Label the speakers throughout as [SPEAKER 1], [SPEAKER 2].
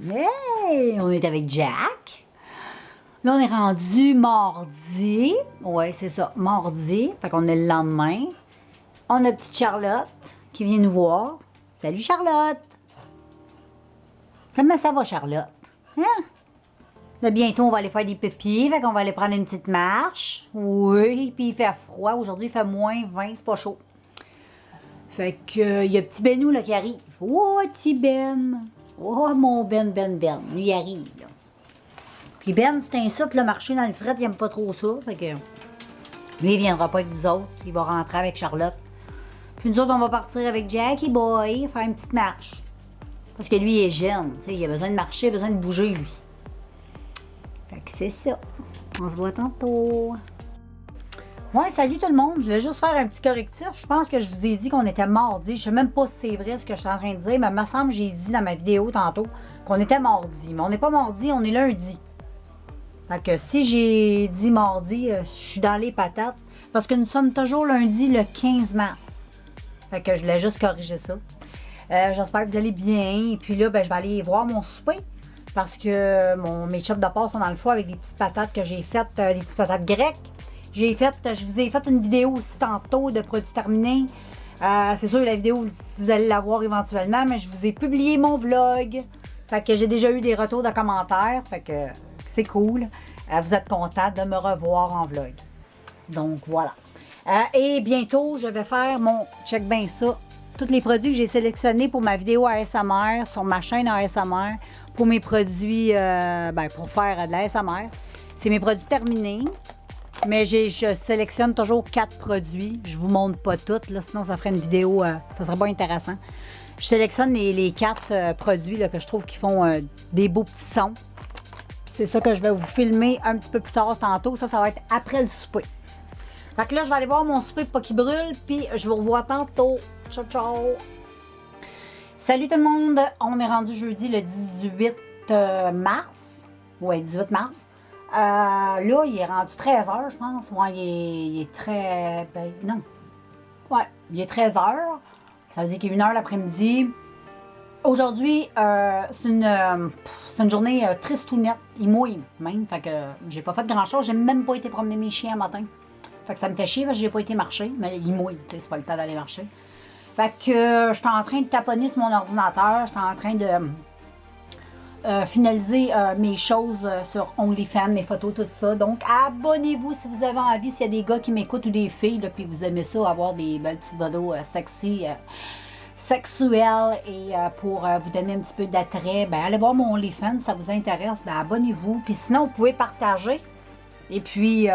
[SPEAKER 1] Hey! On est avec Jack. Là, on est rendu mardi. Ouais, c'est ça, mardi. Fait qu'on est le lendemain. On a petite Charlotte qui vient nous voir. Salut Charlotte! Comment ça va, Charlotte? Hein? Là, bientôt, on va aller faire des pipis. Fait qu'on va aller prendre une petite marche. Oui, puis il fait froid. Aujourd'hui, il fait moins 20, c'est pas chaud. Fait que, il y a petit Benou là, qui arrive. Oh, petit Ben! Oh, mon Ben. Lui, il arrive, là. Puis Ben, c'est un site, le marché dans le fret, il aime pas trop ça. Fait que, lui, il viendra pas avec nous autres. Il va rentrer avec Charlotte. Puis nous autres, on va partir avec Jackie Boy, faire une petite marche. Parce que lui, il est jeune. Tu sais, il a besoin de marcher, il a besoin de bouger, lui. Fait que c'est ça. On se voit tantôt. Ouais, salut tout le monde. Je voulais juste faire un petit correctif. Je pense que je vous ai dit qu'on était mardi. Je sais même pas si c'est vrai ce que je suis en train de dire, mais il me semble que j'ai dit dans ma vidéo tantôt qu'on était mardi. Mais on n'est pas mardi, on est lundi. Fait que si j'ai dit mardi, je suis dans les patates. Parce que nous sommes toujours lundi le 15 mars. Fait que je voulais juste corriger ça. J'espère que vous allez bien. Et puis là, ben, je vais aller voir mon souper. Parce que mes chops de porc sont dans le four avec des petites patates que j'ai faites, des petites patates grecques. Je vous ai fait une vidéo aussi tantôt de produits terminés. C'est sûr, la vidéo, vous allez la voir éventuellement, mais je vous ai publié mon vlog. Fait que j'ai déjà eu des retours de commentaires. Fait que c'est cool. Vous êtes contents de me revoir en vlog. Donc, voilà. Et bientôt, je vais faire mon check bien ça. Tous les produits que j'ai sélectionnés pour ma vidéo ASMR sur ma chaîne ASMR pour mes produits, pour faire de la ASMR. C'est mes produits terminés. Mais je sélectionne toujours 4 produits. Je vous montre pas toutes, là, sinon ça ferait une vidéo, ça serait pas intéressant. Je sélectionne les 4 produits là, que je trouve qui font des beaux petits sons. C'est ça que je vais vous filmer un petit peu plus tard tantôt. Ça va être après le souper. Fait que là, je vais aller voir mon souper pour pas qu'il brûle, puis je vous revois tantôt. Ciao, ciao! Salut tout le monde! On est rendu jeudi le 18 mars. Ouais, 18 mars. Là, il est rendu 13h, je pense. Ouais, il est très... Ben, non. Ouais, il est 13h. Ça veut dire qu'il est 1h l'après-midi. Aujourd'hui, c'est une journée triste ou nette. Il mouille même. Fait que j'ai pas fait grand-chose. J'ai même pas été promener mes chiens un matin. Fait que ça me fait chier parce que j'ai pas été marcher. Mais il mouille, tu sais, c'est pas le temps d'aller marcher. Fait que je suis en train de taponner sur mon ordinateur. Je suis en train de... finaliser mes choses sur OnlyFans, mes photos, tout ça. Donc, abonnez-vous si vous avez envie, s'il y a des gars qui m'écoutent ou des filles, là, puis vous aimez ça, avoir des belles petites vidéos sexy, sexuelles, et pour vous donner un petit peu d'attrait, ben, allez voir mon OnlyFans, ça vous intéresse, ben, abonnez-vous. Puis sinon, vous pouvez partager. Et puis,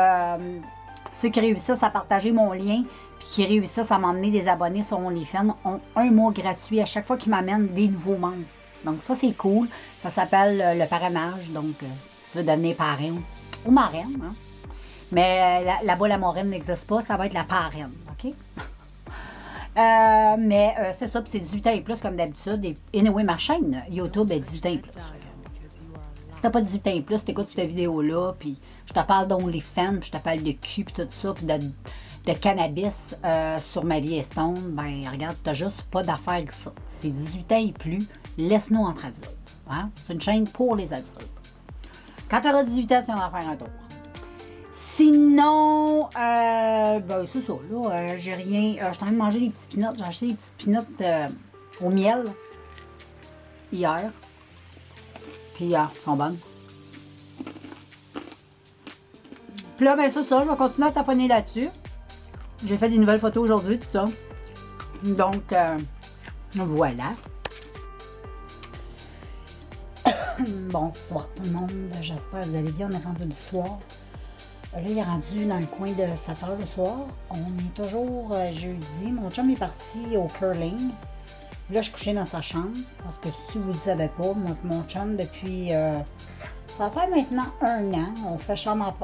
[SPEAKER 1] ceux qui réussissent à partager mon lien, puis qui réussissent à m'emmener des abonnés sur OnlyFans, ont un mois gratuit à chaque fois qu'ils m'amènent des nouveaux membres. Donc ça, c'est cool. Ça s'appelle le parrainage. Donc, si tu veux devenir parrain ou marraine. Hein? Mais là-bas, la marraine n'existe pas. Ça va être la parraine. OK? Mais c'est ça. Puis c'est 18 ans et plus comme d'habitude. Et anyway, ma chaîne YouTube est 18 ans et plus. Si t'as pas 18 ans et plus, t'écoutes cette vidéo-là. Puis je te parle d'OnlyFans. Puis je te parle de cul. Puis tout ça. Puis de cannabis sur ma vie Stone. Ben, regarde, t'as juste pas d'affaires avec ça. C'est 18 ans et plus. Laisse-nous entre adultes. Hein? C'est une chaîne pour les adultes. Quand tu auras 18 ans, tu vas en faire un tour. Sinon, ben, c'est ça. Là, j'ai rien. Je suis en train de manger des petits peanuts. J'ai acheté des petites peanuts au miel hier. Puis, ils sont bonnes. Puis là, ben, c'est ça. Je vais continuer à taponner là-dessus. J'ai fait des nouvelles photos aujourd'hui, tout ça. Donc, voilà. Bonsoir tout le monde, j'espère que vous allez bien, on est rendu le soir. Là, il est rendu dans le coin de 7h le soir. On est toujours jeudi. Mon chum est parti au curling. Là, je suis couchée dans sa chambre. Parce que si vous ne le savez pas, mon chum, depuis... ça fait maintenant 1 an. On fait chambre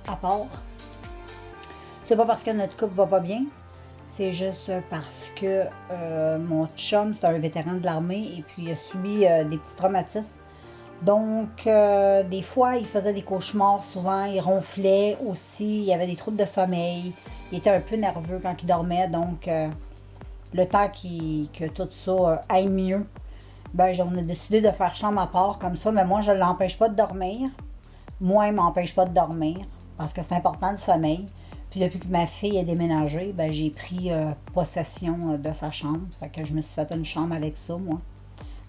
[SPEAKER 1] à part. C'est pas parce que notre couple va pas bien. C'est juste parce que mon chum, c'est un vétéran de l'armée et puis il a subi des petits traumatismes. Donc, des fois, il faisait des cauchemars souvent, il ronflait aussi, il avait des troubles de sommeil. Il était un peu nerveux quand il dormait, donc le temps que tout ça aille mieux, ben on a décidé de faire chambre à part comme ça, mais moi, je ne l'empêche pas de dormir. Moi, il ne m'empêche pas de dormir, parce que c'est important le sommeil. Puis depuis que ma fille est déménagée, ben j'ai pris possession de sa chambre. Fait que je me suis fait une chambre avec ça, moi,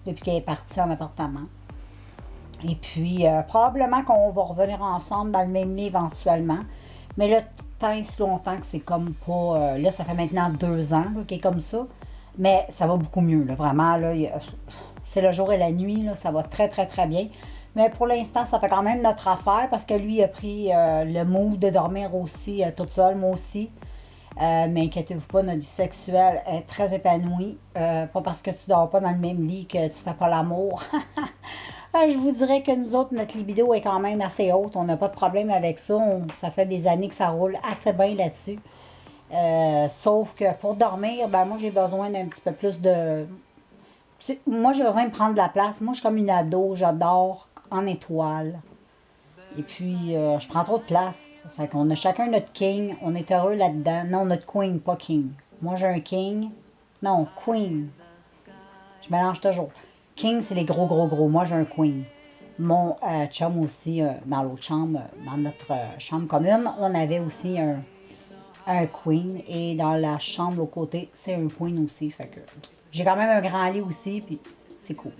[SPEAKER 1] depuis qu'elle est partie en appartement. Et puis, probablement qu'on va revenir ensemble dans le même lit éventuellement. Mais là, tant et si longtemps que c'est comme pas... là, ça fait maintenant 2 ans qu'elle est comme ça. Mais ça va beaucoup mieux, là, vraiment. Là, c'est le jour et la nuit, là, ça va très, très, très bien. Mais pour l'instant, ça fait quand même notre affaire parce que lui a pris le move de dormir aussi toute seule, moi aussi. Mais inquiétez-vous pas, notre vie sexuelle est très épanouie. Pas parce que tu dors pas dans le même lit que tu fais pas l'amour. Je vous dirais que nous autres, notre libido est quand même assez haute. On n'a pas de problème avec ça. Ça fait des années que ça roule assez bien là-dessus. Sauf que pour dormir, ben moi j'ai besoin d'un petit peu plus de... Moi j'ai besoin de prendre de la place. Moi je suis comme une ado, j'adore en étoile. Et puis je prends trop de place. Fait qu'on a chacun notre king, on est heureux là-dedans. Non, notre queen, pas king. Moi j'ai un king. Non, queen. Je mélange toujours. King, c'est les gros, gros, gros. Moi j'ai un queen. Mon chum aussi, dans l'autre chambre, dans notre chambre commune, on avait aussi un queen. Et dans la chambre au côté, c'est un queen aussi. Fait que j'ai quand même un grand lit aussi, puis c'est cool.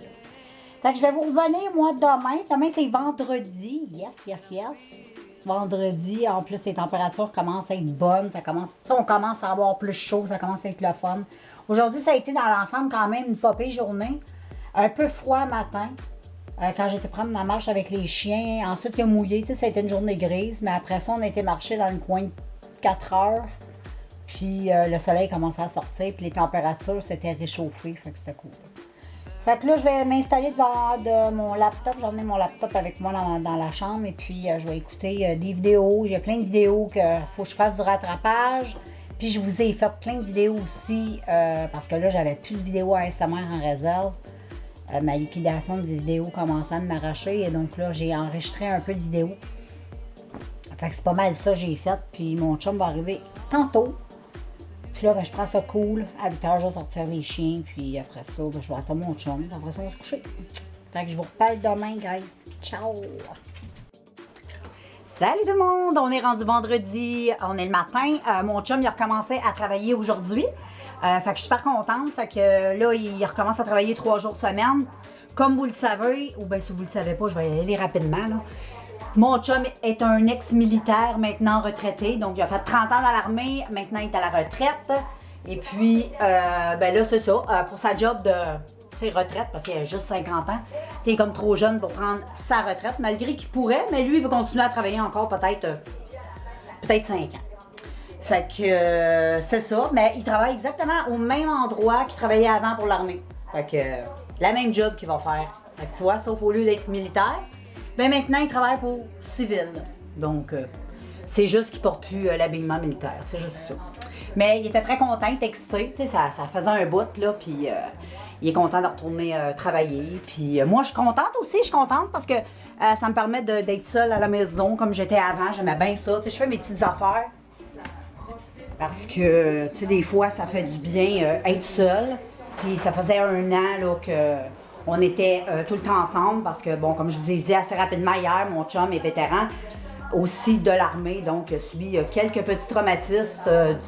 [SPEAKER 1] Fait que je vais vous revenir, moi, demain. Demain, c'est vendredi. Yes, yes, yes. Vendredi, en plus, les températures commencent à être bonnes. On commence à avoir plus chaud, ça commence à être le fun. Aujourd'hui, ça a été dans l'ensemble quand même une popée journée. Un peu froid matin. Quand j'étais prendre ma marche avec les chiens. Ensuite, il a mouillé. Ça a été une journée grise. Mais après ça, on a été marcher dans le coin de 4 heures. Puis le soleil commençait à sortir. Puis les températures s'étaient réchauffées. Fait que c'était cool. Fait que là, je vais m'installer devant mon laptop. J'ai emmené mon laptop avec moi dans la chambre. Et puis, je vais écouter des vidéos. J'ai plein de vidéos qu'il faut que je fasse du rattrapage. Puis, je vous ai fait plein de vidéos aussi. Parce que là, j'avais plus de vidéos ASMR en réserve. Ma liquidation de vidéos commençait à m'arracher. Et donc là, j'ai enregistré un peu de vidéos. Fait que c'est pas mal ça que j'ai fait. Puis, mon chum va arriver tantôt. Puis là, ben, je prends ça cool. À 8 h, je vais sortir les chiens. Puis après ça, ben, je vais attendre mon chum. Après ça, on va se coucher. Fait que je vous reparle demain, guys. Ciao! Salut tout le monde! On est rendu vendredi. On est le matin. Mon chum, il a recommencé à travailler aujourd'hui. Fait que je suis super contente. Fait que là, il recommence à travailler 3 jours semaine. Comme vous le savez, ou bien si vous le savez pas, je vais y aller rapidement, là. Mon chum est un ex-militaire, maintenant retraité. Donc, il a fait 30 ans dans l'armée. Maintenant, il est à la retraite. Et puis, ben là, c'est ça. Pour sa job de retraite, parce qu'il a juste 50 ans, il est comme trop jeune pour prendre sa retraite, malgré qu'il pourrait. Mais lui, il veut continuer à travailler encore peut-être 5 ans. Fait que c'est ça. Mais il travaille exactement au même endroit qu'il travaillait avant pour l'armée. Fait que la même job qu'il va faire. Fait que tu vois, sauf au lieu d'être militaire, ben maintenant, il travaille pour civil. Donc, c'est juste qu'il porte plus l'habillement militaire. C'est juste ça. Mais il était très content, il était excité. Tu sais, ça faisait un bout, là. Puis, il est content de retourner travailler. Puis, moi, je suis contente aussi. Je suis contente parce que ça me permet d'être seule à la maison comme j'étais avant. J'aimais bien ça. Tu sais, je fais mes petites affaires. Parce que, tu sais, des fois, ça fait du bien être seule. Puis, ça faisait 1 an, là, que... On était tout le temps ensemble parce que, bon, comme je vous ai dit assez rapidement hier, mon chum est vétéran aussi de l'armée, donc subit quelques petits traumatismes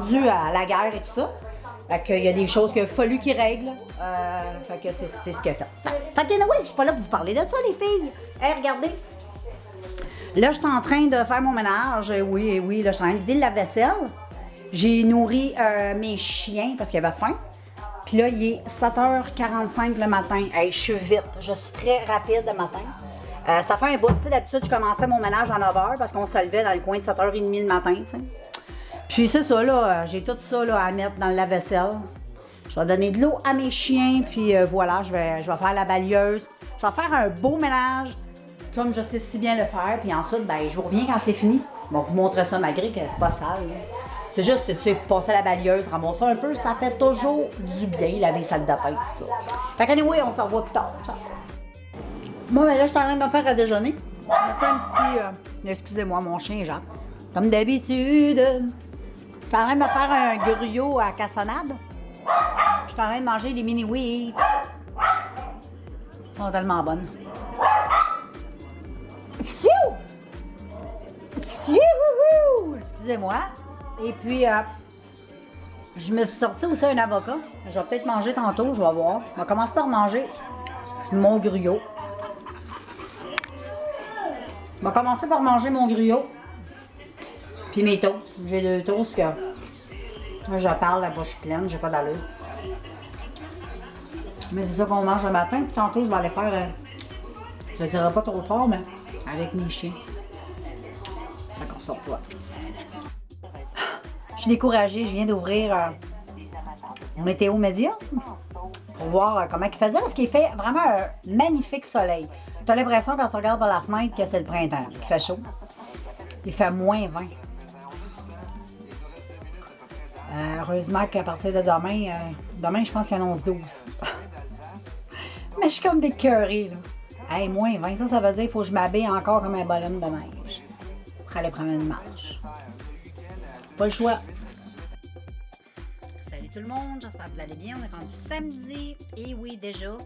[SPEAKER 1] dus à la guerre et tout ça. Fait qu'il y a des choses qu'il a fallu qu'il règle. Fait que c'est ce qu'il a fait. Fait que, oui, je suis pas là pour vous parler de ça, les filles. Hey, regardez. Là, je suis en train de faire mon ménage. Oui, là, je suis en train de vider le lave-vaisselle. J'ai nourri mes chiens parce qu'ils avaient faim. Puis là, il est 7h45 le matin. Hey, je suis vite. Je suis très rapide le matin. Ça fait un bout. Tu sais, d'habitude, je commençais mon ménage à 9h parce qu'on se levait dans le coin de 7h30 le matin, tu sais. Puis c'est ça, là. J'ai tout ça là, à mettre dans le lave-vaisselle. Je vais donner de l'eau à mes chiens. Puis voilà, je vais faire la balieuse. Je vais faire un beau ménage comme je sais si bien le faire. Puis ensuite, ben, je vous reviens quand c'est fini. Bon, je vous montrer ça malgré que c'est pas sale, là. C'est juste, tu sais, passer la balieuse, ramasser un peu, ça fait toujours du bien, laver salle de bain, tout ça. Fait que, anyway, on se revoit plus tard. Ciao. Bon, ben là, je suis en train de me faire à déjeuner. Je me fais un petit... excusez-moi, mon chien jappe. Comme d'habitude. Je suis en train de me faire un gruyot à cassonade. Je suis en train de manger des mini-wheats. Elles sont tellement bonnes. Pfiou! Pfiou! Excusez-moi. Et puis, je me suis sortie aussi un avocat. Je vais peut-être manger tantôt, je vais voir. On va commencer par manger mon gruau. On va commencer par manger mon gruau. Puis mes toasts. J'ai 2 toasts que... Moi, je parle, la bouche pleine, j'ai pas d'allure. Mais c'est ça qu'on mange le matin. Puis tantôt, je vais aller faire... je ne dirai pas trop fort, mais avec mes chiens. Fait qu'on sort pas. Je suis découragée. Je viens d'ouvrir Météo Média pour voir comment il faisait. Parce qu'il fait vraiment un magnifique soleil. Tu as l'impression quand tu regardes par la fenêtre que c'est le printemps, qu'il fait chaud. Il fait moins 20. Heureusement qu'à partir de demain, je pense qu'il annonce 12. Mais je suis comme d'écœurée, là. Hey, moins 20, ça veut dire qu'il faut que je m'habille encore comme un bonhomme de neige pour aller prendre une marche. Pas le choix. Salut tout le monde, j'espère que vous allez bien. On est rendu samedi. Et oui, déjà.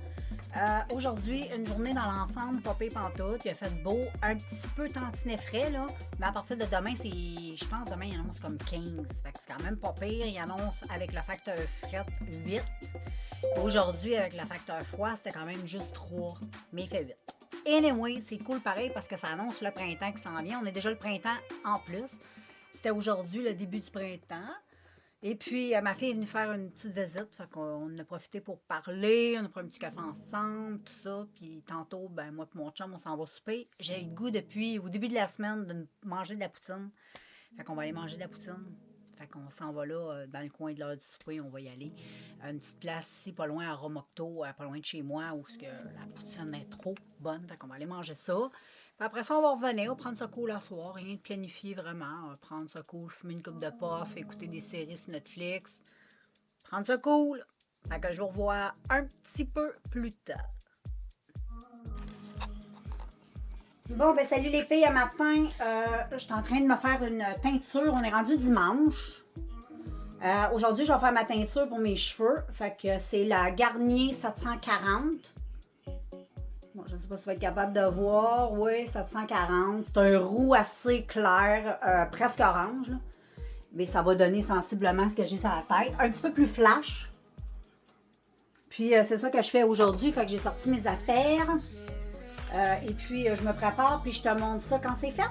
[SPEAKER 1] Aujourd'hui, une journée dans l'ensemble, pas pire pantoute. Il a fait beau, un petit peu tantinet frais, là. Mais à partir de demain, je pense demain, il annonce comme 15. Fait que c'est quand même pas pire. Il annonce avec le facteur fret 8. Aujourd'hui, avec le facteur froid, c'était quand même juste 3. Mais il fait 8. Anyway, c'est cool pareil parce que ça annonce le printemps qui s'en vient. On est déjà le printemps en plus. C'était aujourd'hui le début du printemps. Et puis, ma fille est venue faire une petite visite. Fait qu'on a profité pour parler. On a pris un petit café ensemble, tout ça. Puis tantôt, ben moi et mon chum, on s'en va souper. J'ai eu le goût depuis au début de la semaine de manger de la poutine. Fait qu'on va aller manger de la poutine. Fait qu'on s'en va là, dans le coin de l'heure du souper, on va y aller. Une petite place ici, pas loin à Romocto, pas loin de chez moi, où la poutine est trop bonne. Fait qu'on va aller manger ça. Puis après ça, on va revenir, on va prendre ça cool le soir, rien de planifié vraiment. On va prendre ça cool, fumer une coupe de puff, écouter des séries sur Netflix. Prendre ça cool. Fait que je vous revois un petit peu plus tard. Bon, ben salut les filles, un matin, je suis en train de me faire une teinture. On est rendu dimanche. Aujourd'hui, je vais faire ma teinture pour mes cheveux. Fait que c'est la Garnier 740. Bon, je ne sais pas si tu vas être capable de voir. Oui, 740. C'est un roux assez clair, presque orange, là. Mais ça va donner sensiblement ce que j'ai sur la tête. Un petit peu plus flash. Puis, c'est ça que je fais aujourd'hui. Fait que j'ai sorti mes affaires. Et puis, je me prépare, puis je te montre ça quand c'est fait.